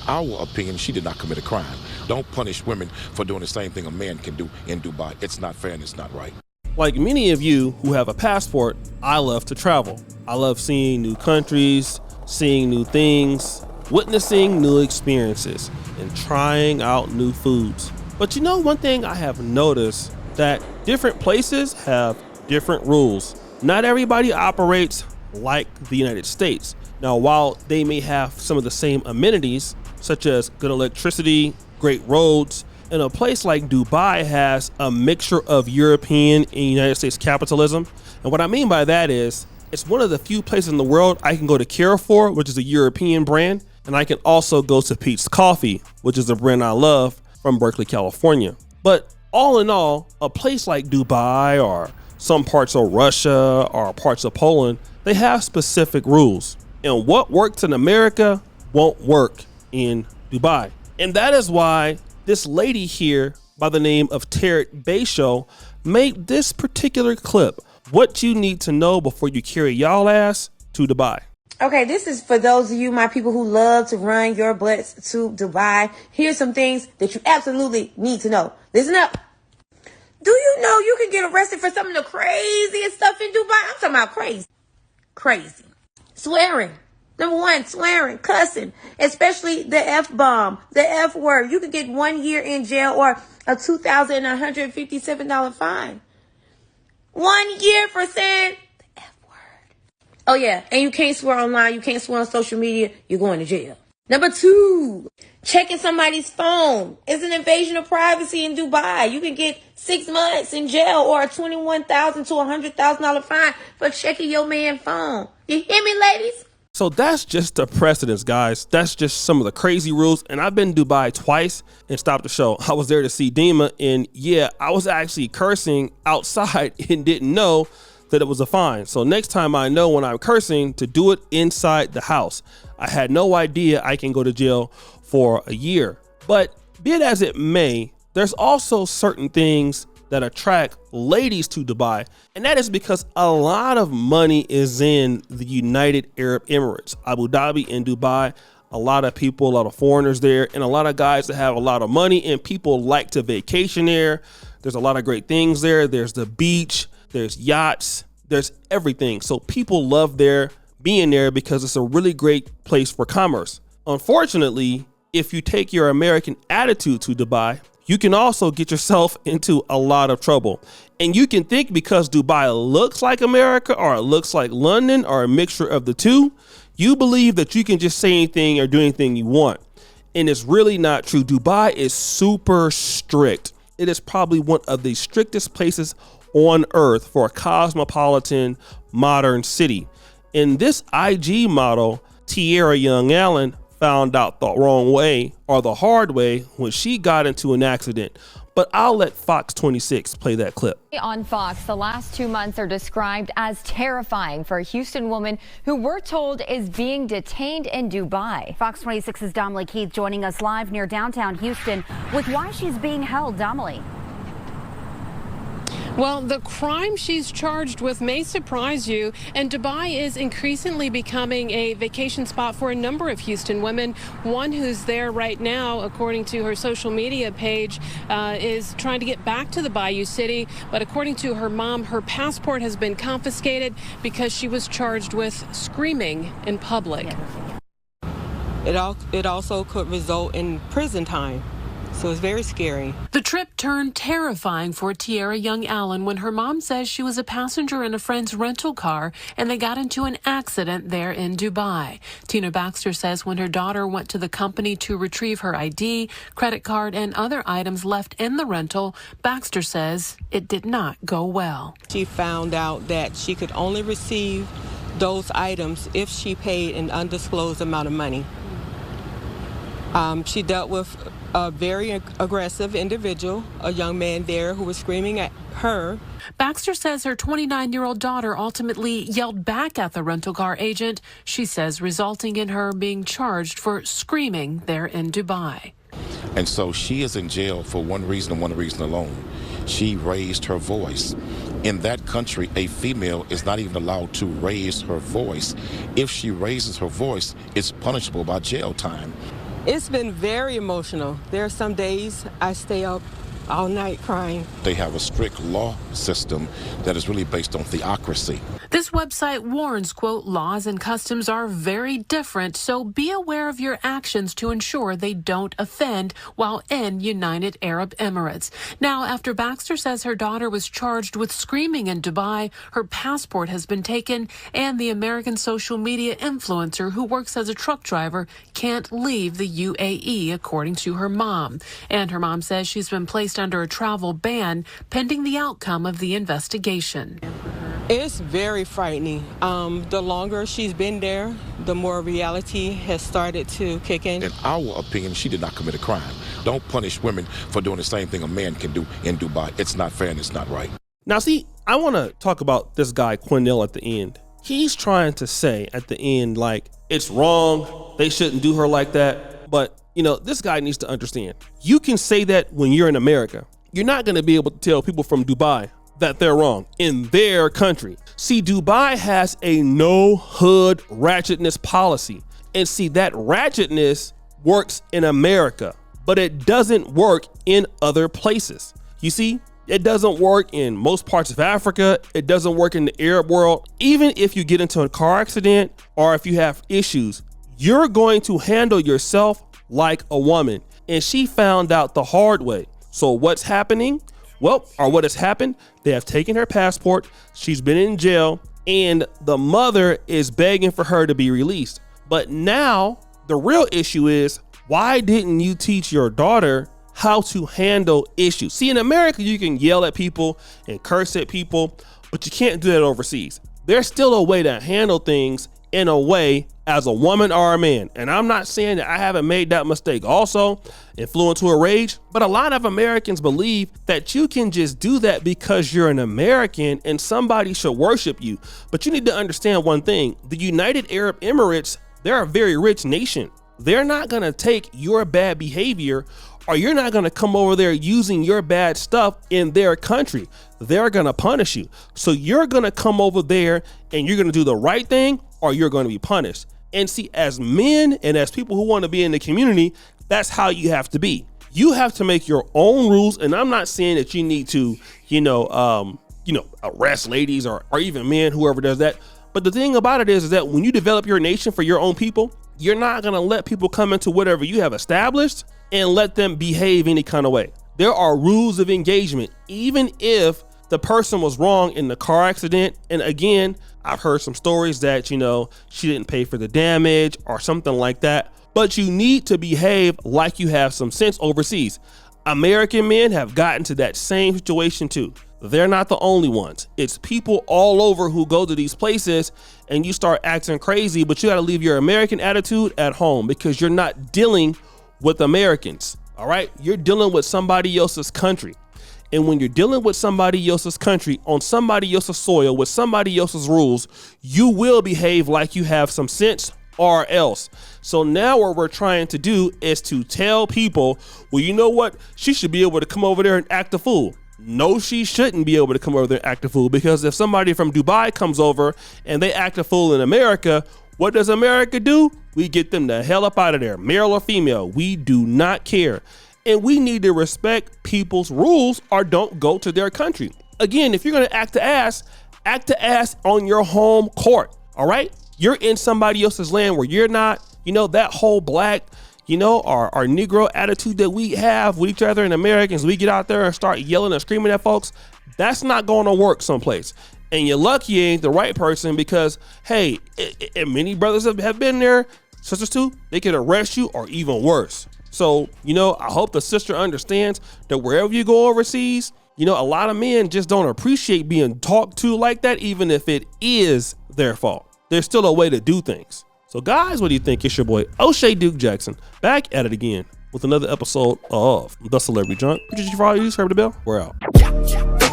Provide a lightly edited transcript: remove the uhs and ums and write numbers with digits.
our opinion, she did not commit a crime. Don't punish women for doing the same thing a man can do in Dubai. It's not fair and it's not right. Like many of you who have a passport, I love to travel. I love seeing new countries, seeing new things, witnessing new experiences, and trying out new foods. But you know, one thing I have noticed, that different places have different rules. Not everybody operates like the United States. Now, while they may have some of the same amenities, such as good electricity, great roads, and a place like Dubai has a mixture of European and United States capitalism. And what I mean by that is, it's one of the few places in the world I can go to Teairra, which is a European brand, and I can also go to Pete's Coffee, which is a brand I love from Berkeley, California. But all in all, a place like Dubai or some parts of Russia or parts of Poland, they have specific rules. And what works in America won't work in Dubai. And that is why this lady here by the name of Teairra made this particular clip. What you need to know before you carry y'all ass to Dubai. Okay, this is for those of you, my people who love to run your butts to Dubai. Here's some things that you absolutely need to know. Listen up. Do you know you can get arrested for some of the craziest stuff in Dubai? I'm talking about crazy. Crazy. Swearing. Number one, swearing, cussing, especially the F-bomb, the F word. You can get 1 year in jail or a $2,157 fine. 1 year for saying the F word. Oh, yeah. And you can't swear online. You can't swear on social media. You're going to jail. Number two, checking somebody's phone is an invasion of privacy in Dubai. You can get 6 months in jail or a $21,000 to $100,000 fine for checking your man's phone. You hear me, ladies? So that's just the precedence, guys. That's just some of the crazy rules. And I've been to Dubai twice and stopped the show. I was there to see Dima, and yeah, I was actually cursing outside and didn't know that it was a fine. So next time I know when I'm cursing to do it inside the house. I had no idea I can go to jail for a year. But be it as it may, there's also certain things that attract ladies to Dubai, and that is because a lot of money is in the United Arab Emirates, Abu Dhabi and Dubai. A lot of people, a lot of foreigners there, and a lot of guys that have a lot of money, and people like to vacation there. There's a lot of great things there. There's the beach, there's yachts, there's everything. So people love being there because it's a really great place for commerce. Unfortunately, if you take your American attitude to Dubai, you can also get yourself into a lot of trouble. And you can think because Dubai looks like America or it looks like London or a mixture of the two, you believe that you can just say anything or do anything you want. And it's really not true. Dubai is super strict. It is probably one of the strictest places on earth for a cosmopolitan modern city. And this IG model, Teairra Young Allen, found out the wrong way or the hard way when she got into an accident. But I'll let Fox 26 play that clip. On Fox, the last 2 months are described as terrifying for a Houston woman who we're told is being detained in Dubai. Fox 26's Domly Keith joining us live near downtown Houston with why she's being held. Domly. Well, the crime she's charged with may surprise you, and Dubai is increasingly becoming a vacation spot for a number of Houston women. One who's there right now, according to her social media page, is trying to get back to the Bayou City, but according to her mom, her passport has been confiscated because she was charged with screaming in public. It also could result in prison time. So it's very scary. The trip turned terrifying for Teairra Young Allen when her mom says she was a passenger in a friend's rental car and they got into an accident there in Dubai. Tina Baxter says when her daughter went to the company to retrieve her ID, credit card, and other items left in the rental, Baxter says it did not go well. She found out that she could only receive those items if she paid an undisclosed amount of money. She dealt with a very aggressive individual, a young man there who was screaming at her. Baxter says her 29-year-old daughter ultimately yelled back at the rental car agent, she says resulting in her being charged for screaming there in Dubai. And so she is in jail for one reason and one reason alone. She raised her voice. In that country, a female is not even allowed to raise her voice. If she raises her voice, it's punishable by jail time. It's been very emotional. There are some days I stay up all night crying. They have a strict law system that is really based on theocracy. This website warns, quote, laws and customs are very different, so be aware of your actions to ensure they don't offend while in United Arab Emirates. Now, after Baxter says her daughter was charged with screaming in Dubai, her passport has been taken, and the American social media influencer who works as a truck driver can't leave the UAE, according to her mom. And her mom says she's been placed under a travel ban pending the outcome of the investigation. It's very frightening. The longer she's been there, the more reality has started to kick in. In our opinion, she did not commit a crime. Don't punish women for doing the same thing a man can do in Dubai. It's not fair and it's not right. Now, see, I want to talk about this guy, Quinnell, at the end. He's trying to say at the end, like, it's wrong. They shouldn't do her like that. But, you know, this guy needs to understand. You can say that when you're in America. You're not going to be able to tell people from Dubai that they're wrong in their country. See, Dubai has a no hood ratchetness policy. And see, that ratchetness works in America, but it doesn't work in other places. You see, it doesn't work in most parts of Africa. It doesn't work in the Arab world. Even if you get into a car accident or if you have issues, you're going to handle yourself like a woman. And she found out the hard way. So what's happening? Well, or what has happened, they have taken her passport, she's been in jail, and the mother is begging for her to be released. But now the real issue is, why didn't you teach your daughter how to handle issues? See, in America, you can yell at people and curse at people, but you can't do that overseas. There's still a way to handle things in a way as a woman or a man. And I'm not saying that I haven't made that mistake also and flew into a rage, but a lot of Americans believe that you can just do that because you're an American and somebody should worship you. But you need to understand one thing. The United Arab Emirates, they're a very rich nation. They're not going to take your bad behavior, or you're not going to come over there using your bad stuff in their country. They're going to punish you. So you're going to come over there and you're going to do the right thing, or you're going to be punished. And see, as men and as people who want to be in the community, that's how you have to be. You have to make your own rules. And I'm not saying that you need to, arrest ladies or even men, whoever does that. But the thing about it is that when you develop your nation for your own people, you're not going to let people come into whatever you have established and let them behave any kind of way. There are rules of engagement, even if the person was wrong in the car accident. And again, I've heard some stories that, she didn't pay for the damage or something like that. But you need to behave like you have some sense overseas. American men have gotten to that same situation too. They're not the only ones. It's people all over who go to these places and you start acting crazy, but you got to leave your American attitude at home because you're not dealing with Americans. All right. You're dealing with somebody else's country. And when you're dealing with somebody else's country on somebody else's soil with somebody else's rules, you will behave like you have some sense or else. So now what we're trying to do is to tell people, well, you know what? She should be able to come over there and act a fool. No, she shouldn't be able to come over there and act a fool, because if somebody from Dubai comes over and they act a fool in America, what does America do? We get them the hell up out of there, male or female. We do not care. And we need to respect people's rules or don't go to their country. Again, if you're going to act the ass on your home court. All right. You're in somebody else's land where you're not, that whole black, our Negro attitude that we have with each other in Americans. We get out there and start yelling and screaming at folks. That's not going to work someplace. And you're lucky you ain't the right person, because, hey, and many brothers have been there, sisters too, they could arrest you or even worse. So, I hope the sister understands that wherever you go overseas, a lot of men just don't appreciate being talked to like that, even if it is their fault. There's still a way to do things. So guys, what do you think? It's your boy O'Shea Duke Jackson, back at it again with another episode of The Celebrity Junk. Appreciate you for all you. Heard the bell. We're out.